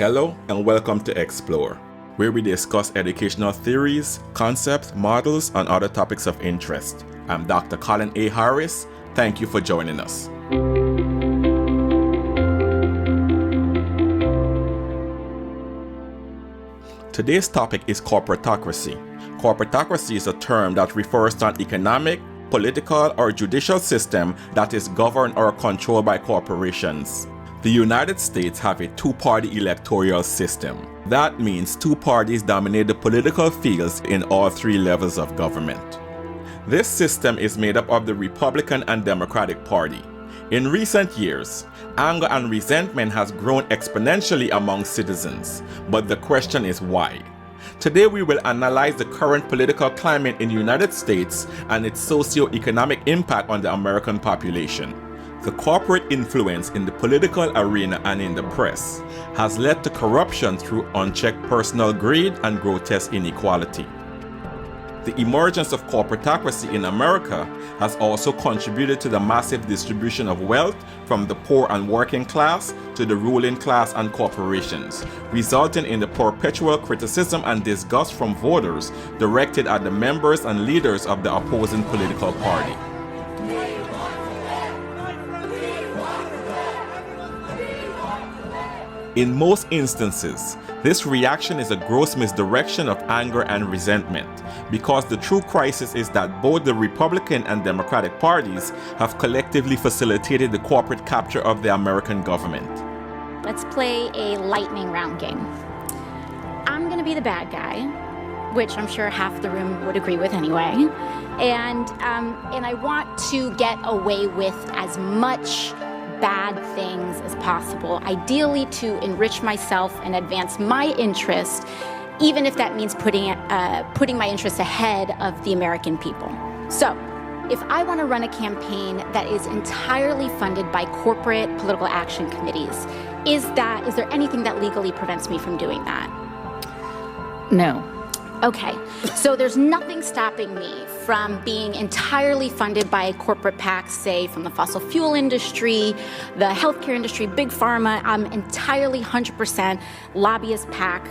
Hello and welcome to Explore, where we discuss educational theories, concepts, models, and other topics of interest. I'm Dr. Colin A. Harris. Thank you for joining us. Today's topic is corporatocracy. Corporatocracy is a term that refers to an economic, political, or judicial system that is governed or controlled by corporations. The United States have a two-party electoral system. That means two parties dominate the political fields in all three levels of government. This system is made up of the Republican and Democratic Party. In recent years, anger and resentment has grown exponentially among citizens, but the question is why? Today we will analyze the current political climate in the United States and its socio-economic impact on the American population. The corporate influence in the political arena and in the press has led to corruption through unchecked personal greed and grotesque inequality. The emergence of corporatocracy in America has also contributed to the massive distribution of wealth from the poor and working class to the ruling class and corporations, resulting in the perpetual criticism and disgust from voters directed at the members and leaders of the opposing political party. In most instances, this reaction is a gross misdirection of anger and resentment, because the true crisis is that both the Republican and Democratic parties have collectively facilitated the corporate capture of the American government. Let's play a lightning round game. I'm going to be the bad guy, which I'm sure half the room would agree with anyway, and I want to get away with as much bad things as possible, ideally to enrich myself and advance my interest, even if that means putting my interests ahead of the American people. So, if I want to run a campaign that is entirely funded by corporate political action committees, is there anything that legally prevents me from doing that? No. Okay, so there's nothing stopping me from being entirely funded by corporate PACs, say from the fossil fuel industry, the healthcare industry, big pharma. I'm entirely 100% lobbyist PAC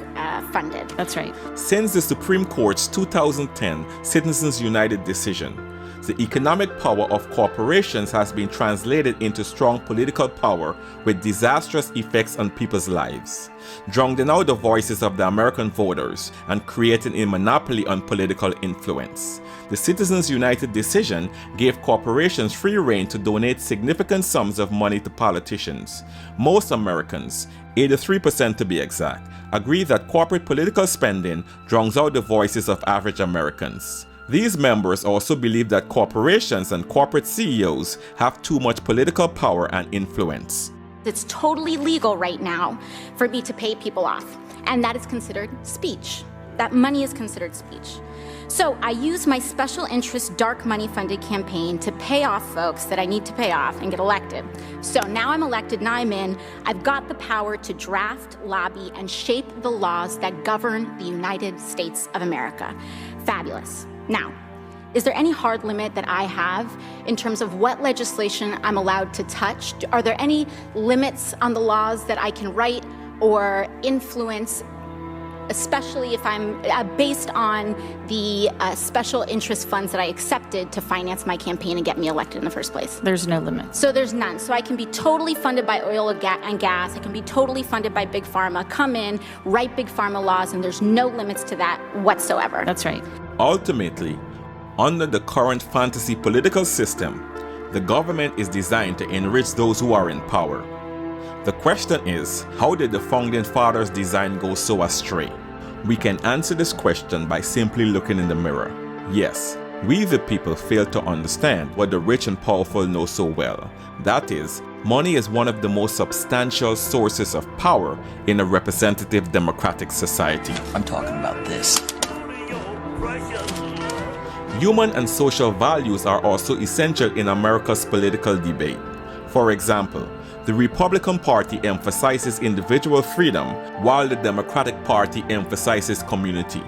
funded. That's right. Since the Supreme Court's 2010 Citizens United decision, the economic power of corporations has been translated into strong political power with disastrous effects on people's lives, drowning out the voices of the American voters and creating a monopoly on political influence. The Citizens United decision gave corporations free rein to donate significant sums of money to politicians. Most Americans, 83% to be exact, agree that corporate political spending drowns out the voices of average Americans. These members also believe that corporations and corporate CEOs have too much political power and influence. It's totally legal right now for me to pay people off, and that is considered speech. That money is considered speech. So I use my special interest dark money funded campaign to pay off folks that I need to pay off and get elected. So now I'm elected, now I'm in, I've got the power to draft, lobby, and shape the laws that govern the United States of America. Fabulous. Now, is there any hard limit that I have in terms of what legislation I'm allowed to touch? Are there any limits on the laws that I can write or influence, especially if I'm based on the special interest funds that I accepted to finance my campaign and get me elected in the first place? There's no limit. So there's none. So I can be totally funded by oil and gas. I can be totally funded by big pharma, come in, write big pharma laws, and there's no limits to that whatsoever. That's right. Ultimately, under the current fantasy political system, the government is designed to enrich those who are in power. The question is, how did the founding fathers' design go so astray? We can answer this question by simply looking in the mirror. Yes, we the people fail to understand what the rich and powerful know so well. That is, money is one of the most substantial sources of power in a representative democratic society. I'm talking about this. Human and social values are also essential in America's political debate. For example, the Republican Party emphasizes individual freedom, while the Democratic Party emphasizes community.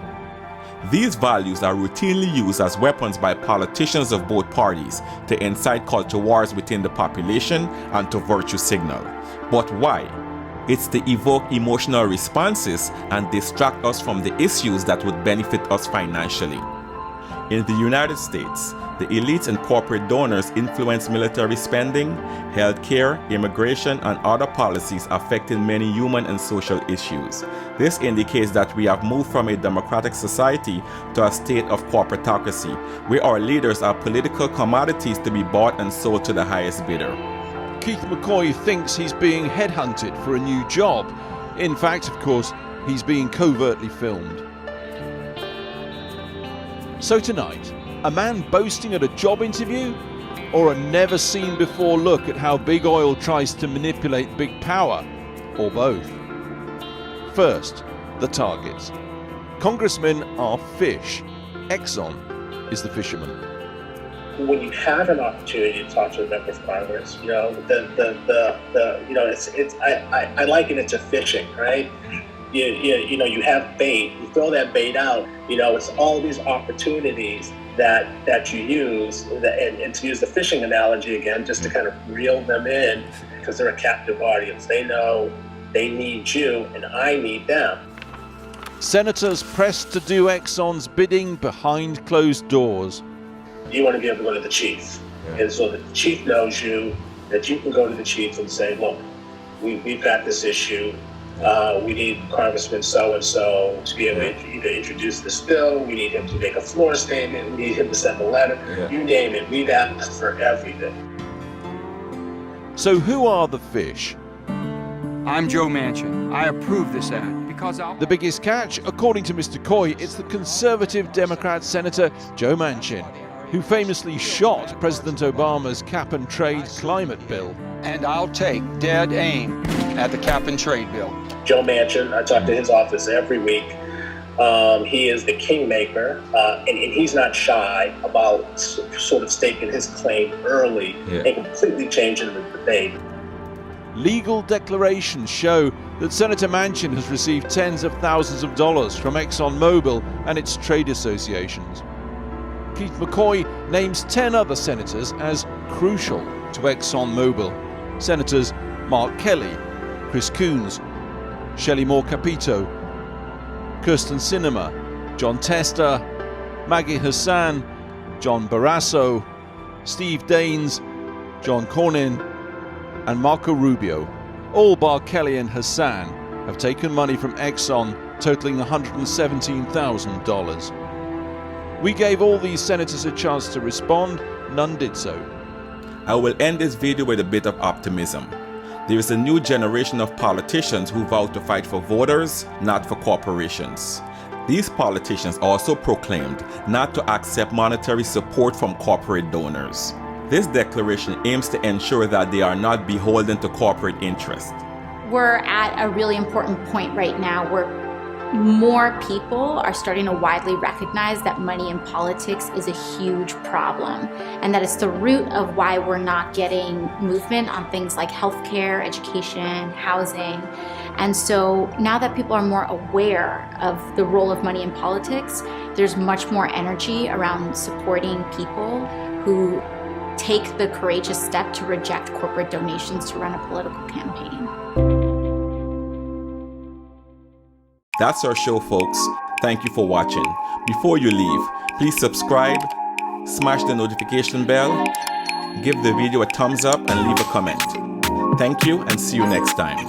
These values are routinely used as weapons by politicians of both parties to incite culture wars within the population and to virtue signal. But why? It's to evoke emotional responses and distract us from the issues that would benefit us financially. In the United States, the elites and corporate donors influence military spending, healthcare, immigration, and other policies affecting many human and social issues. This indicates that we have moved from a democratic society to a state of corporatocracy, where our leaders are political commodities to be bought and sold to the highest bidder. Keith McCoy thinks he's being headhunted for a new job. In fact, of course, he's being covertly filmed. So tonight, a man boasting at a job interview, or a never-seen-before look at how big oil tries to manipulate big power, or both? First, the targets. Congressmen are fish. Exxon is the fisherman. When you have an opportunity to talk to a member of Congress, I liken it to fishing, right? You have bait, you throw that bait out, it's all these opportunities that you use, and to use the fishing analogy again, just to kind of reel them in, because they're a captive audience. They know they need you and I need them. Senators pressed to do Exxon's bidding behind closed doors. You want to be able to go to the chief, and so that the chief knows you, that you can go to the chief and say, look, we've got this issue. We need Congressman so-and-so to be able to introduce this bill. We need him to make a floor statement. We need him to send a letter. You name it. We've asked for everything. So who are the fish? I'm Joe Manchin. I approve this act because The biggest catch, according to Mr. Coy, it's the conservative Democrat Senator Joe Manchin, who famously shot President Obama's cap-and-trade climate bill. and I'll take dead aim at the cap-and-trade bill. Joe Manchin, I talk to his office every week. He is the kingmaker, and he's not shy about sort of staking his claim early and completely changing the debate. Legal declarations show that Senator Manchin has received tens of thousands of dollars from ExxonMobil and its trade associations. Keith McCoy names 10 other senators as crucial to ExxonMobil. Senators Mark Kelly, Chris Coons, Shelley Moore Capito, Kirsten Sinema, John Tester, Maggie Hassan, John Barrasso, Steve Daines, John Cornyn, and Marco Rubio. All bar Kelly and Hassan have taken money from Exxon totaling $117,000. We gave all these senators a chance to respond. None did so. I will end this video with a bit of optimism. There is a new generation of politicians who vow to fight for voters, not for corporations. These politicians also proclaimed not to accept monetary support from corporate donors. This declaration aims to ensure that they are not beholden to corporate interest. We're at a really important point right now where more people are starting to widely recognize that money in politics is a huge problem, and that it's the root of why we're not getting movement on things like healthcare, education, housing. And so now that people are more aware of the role of money in politics, there's much more energy around supporting people who take the courageous step to reject corporate donations to run a political campaign. That's our show, folks. Thank you for watching. Before you leave, please subscribe, smash the notification bell, give the video a thumbs up, and leave a comment. Thank you, and see you next time.